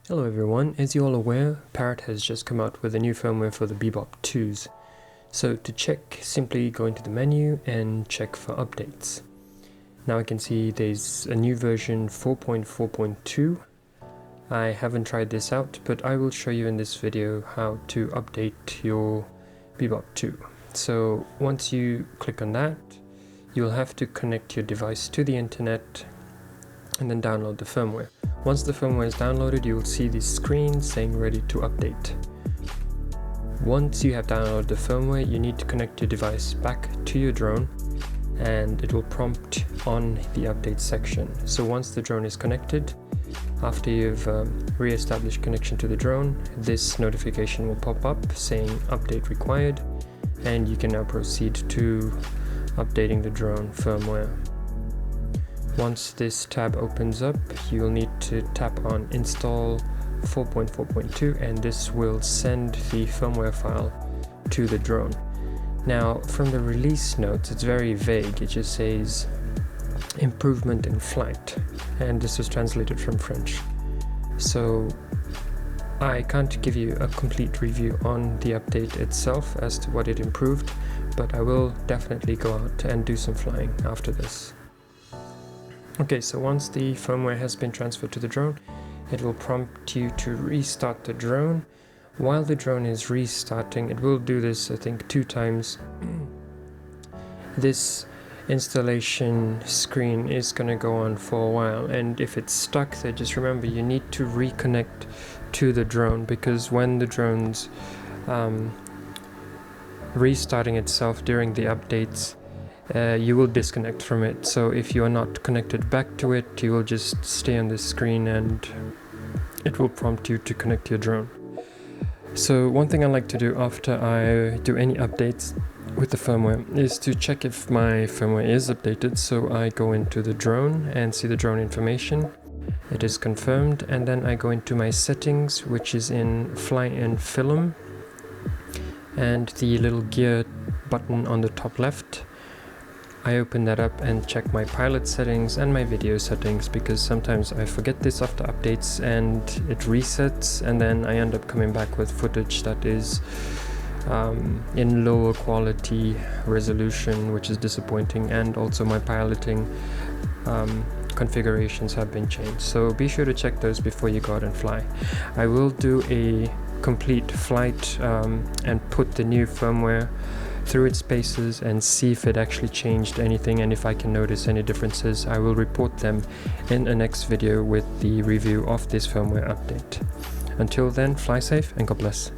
Hello everyone, as you all aware, Parrot has just come out with a new firmware for the Bebop 2s. So to check, simply go into the menu and check for updates. Now I can see there's a new version 4.4.2. I haven't tried this out, but I will show you in this video how to update your Bebop 2. So once you click on that, you'll have to connect your device to the internet and then download the firmware. Once the firmware is downloaded, you will see this screen saying ready to update. Once you have downloaded the firmware, you need to connect your device back to your drone and it will prompt on the update section. So once the drone is connected, after you've re-established connection to the drone, this notification will pop up saying update required, and you can now proceed to updating the drone firmware. Once this tab opens up, you will need to tap on install 4.4.2 and this will send the firmware file to the drone. Now from the release notes, it's very vague. It just says improvement in flight, and this was translated from French. So I can't give you a complete review on the update itself as to what it improved, but I will definitely go out and do some flying after this. Okay, so once the firmware has been transferred to the drone, it will prompt you to restart the drone. While the drone is restarting, it will do this I think 2 times. This installation screen is gonna go on for a while, and if it's stuck there, just remember you need to reconnect to the drone, because when the drone's restarting itself during the updates, you will disconnect from it. So if you are not connected back to it, you will just stay on this screen and it will prompt you to connect your drone. So one thing I like to do after I do any updates with the firmware is to check if my firmware is updated. So I go into the drone and see the drone information. It is confirmed, and then I go into my settings, which is in Fly and Film, and the little gear button on the top left. I open that up and check my pilot settings and my video settings, because sometimes I forget this after updates and it resets, and then I end up coming back with footage that is in lower quality resolution, which is disappointing, and also my piloting configurations have been changed. So be sure to check those before you go out and fly. I will do a complete flight and put the new firmware through its paces and see if it actually changed anything, and if I can notice any differences, I will report them in a next video with the review of this firmware update. Until then, fly safe and God bless.